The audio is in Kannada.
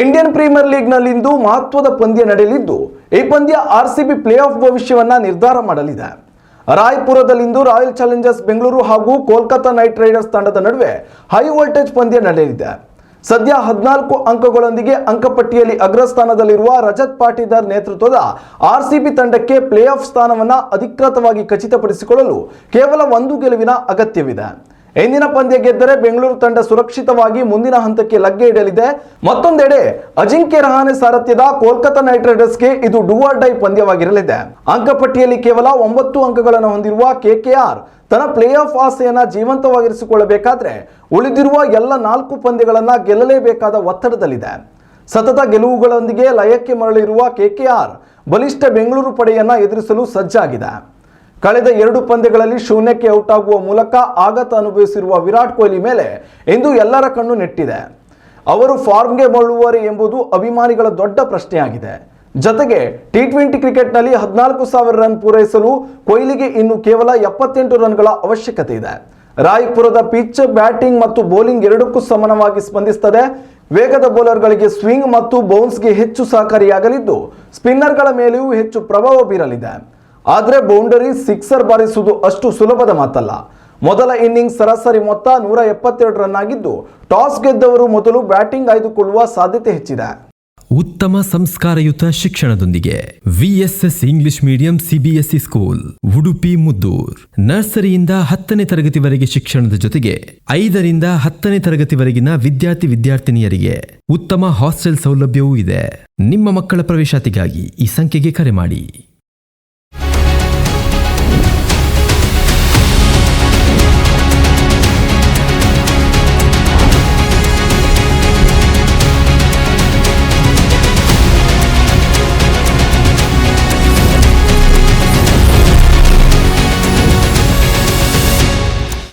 ಇಂಡಿಯನ್ ಪ್ರೀಮಿಯರ್ ಲೀಗ್ನಲ್ಲಿಂದು ಮಹತ್ವದ ಪಂದ್ಯ ನಡೆಯಲಿದ್ದು ಈ ಪಂದ್ಯ ಆರ್ಸಿಬಿ ಪ್ಲೇ ಆಫ್ ಭವಿಷ್ಯವನ್ನ ನಿರ್ಧಾರ ಮಾಡಲಿದೆ. ರಾಯ್ಪುರದಲ್ಲಿಂದು ರಾಯಲ್ ಚಾಲೆಂಜರ್ಸ್ ಬೆಂಗಳೂರು ಹಾಗೂ ಕೋಲ್ಕತಾ ನೈಟ್ ರೈಡರ್ಸ್ ತಂಡದ ನಡುವೆ ಹೈ ವೋಲ್ಟೇಜ್ ಪಂದ್ಯ ನಡೆಯಲಿದೆ. ಸದ್ಯ 14 ಅಂಕಗಳೊಂದಿಗೆ ಅಂಕಪಟ್ಟಿಯಲ್ಲಿ ಅಗ್ರಸ್ಥಾನದಲ್ಲಿರುವ ರಜತ್ ಪಾಟೀದಾರ್ ನೇತೃತ್ವದ ಆರ್ಸಿಬಿ ತಂಡಕ್ಕೆ ಪ್ಲೇ ಆಫ್ ಸ್ಥಾನವನ್ನು ಅಧಿಕೃತವಾಗಿ ಖಚಿತಪಡಿಸಿಕೊಳ್ಳಲು ಕೇವಲ ಒಂದು ಗೆಲುವಿನ ಅಗತ್ಯವಿದೆ. ಇಂದಿನ ಪಂದ್ಯ ಗೆದ್ದರೆ ಬೆಂಗಳೂರು ತಂಡ ಸುರಕ್ಷಿತವಾಗಿ ಮುಂದಿನ ಹಂತಕ್ಕೆ ಲಗ್ಗೆ ಇಡಲಿದೆ. ಮತ್ತೊಂದೆಡೆ ಅಜಿಂಕ್ಯ ರಹಾನೆ ಸಾರಥ್ಯದ ಕೋಲ್ಕತಾ ನೈಟ್ ರೈಡರ್ಸ್ಗೆ ಇದು ಡೂ ಆರ್ ಡೈ ಪಂದ್ಯವಾಗಿರಲಿದೆ. ಅಂಕಪಟ್ಟಿಯಲ್ಲಿ ಕೇವಲ 9 ಅಂಕಗಳನ್ನು ಹೊಂದಿರುವ ಕೆಕೆಆರ್ ತನ್ನ ಪ್ಲೇ ಆಫ್ ಆಸೆಯನ್ನು ಜೀವಂತವಾಗಿರಿಸಿಕೊಳ್ಳಬೇಕಾದ್ರೆ ಉಳಿದಿರುವ ಎಲ್ಲ 4 ಪಂದ್ಯಗಳನ್ನು ಗೆಲ್ಲಲೇಬೇಕಾದ ಒತ್ತಡದಲ್ಲಿದೆ. ಸತತ ಗೆಲುವುಗಳೊಂದಿಗೆ ಲಯಕ್ಕೆ ಮರಳಿರುವ ಕೆಕೆಆರ್ ಬಲಿಷ್ಠ ಬೆಂಗಳೂರು ಪಡೆಯನ್ನು ಎದುರಿಸಲು ಸಜ್ಜಾಗಿದೆ. ಕಳೆದ 2 ಪಂದ್ಯಗಳಲ್ಲಿ ಶೂನ್ಯಕ್ಕೆ ಔಟ್ ಆಗುವ ಮೂಲಕ ಆಘಾತ ಅನುಭವಿಸಿರುವ ವಿರಾಟ್ ಕೊಹ್ಲಿ ಮೇಲೆ ಇಂದು ಎಲ್ಲರ ಕಣ್ಣು ನೆಟ್ಟಿದೆ. ಅವರು ಫಾರ್ಮ್ಗೆ ಮರಳುವರೇ ಎಂಬುದು ಅಭಿಮಾನಿಗಳ ದೊಡ್ಡ ಪ್ರಶ್ನೆಯಾಗಿದೆ. ಜೊತೆಗೆ ಟಿ20 ಕ್ರಿಕೆಟ್ನಲ್ಲಿ 14,000 ರನ್ ಪೂರೈಸಲು ಕೊಹ್ಲಿಗೆ ಇನ್ನು ಕೇವಲ 78 ರನ್ಗಳ ಅವಶ್ಯಕತೆ ಇದೆ. ರಾಯ್ಪುರದ ಪಿಚ್ ಬ್ಯಾಟಿಂಗ್ ಮತ್ತು ಬೌಲಿಂಗ್ ಎರಡಕ್ಕೂ ಸಮಾನವಾಗಿ ಸ್ಪಂದಿಸುತ್ತದೆ. ವೇಗದ ಬೌಲರ್ಗಳಿಗೆ ಸ್ವಿಂಗ್ ಮತ್ತು ಬೌನ್ಸ್ಗೆ ಹೆಚ್ಚು ಸಹಕಾರಿಯಾಗಲಿದ್ದು ಸ್ಪಿನ್ನರ್ಗಳ ಮೇಲೆಯೂ ಹೆಚ್ಚು ಪ್ರಭಾವ ಬೀರಲಿದೆ. ಆದರೆ ಬೌಂಡರಿ ಸಿಕ್ಸರ್ ಬಾರಿಸುವುದು ಅಷ್ಟು ಸುಲಭದ ಮಾತಲ್ಲ. ಮೊದಲ ಇನ್ನಿಂಗ್ಸ್ ಸರಾಸರಿ ಮೊತ್ತ 172 ರನ್ ಆಗಿದ್ದು ಟಾಸ್ ಗೆದ್ದವರು ಮೊದಲು ಬ್ಯಾಟಿಂಗ್ ಆಯ್ದುಕೊಳ್ಳುವ ಸಾಧ್ಯತೆ ಹೆಚ್ಚಿದೆ. ಉತ್ತಮ ಸಂಸ್ಕಾರಯುತ ಶಿಕ್ಷಣದೊಂದಿಗೆ VSS English medium CBSE school Udupi Muddur. ನರ್ಸರಿಯಿಂದ 10ನೇ ತರಗತಿವರೆಗೆ ಶಿಕ್ಷಣದ ಜೊತೆಗೆ 5ರಿಂದ 10ನೇ ತರಗತಿವರೆಗಿನ ವಿದ್ಯಾರ್ಥಿನಿಯರಿಗೆ ಉತ್ತಮ ಹಾಸ್ಟೆಲ್ ಸೌಲಭ್ಯವೂ ಇದೆ. ನಿಮ್ಮ ಮಕ್ಕಳ ಪ್ರವೇಶಾತಿಗಾಗಿ ಈ ಸಂಖ್ಯೆಗೆ ಕರೆ ಮಾಡಿ.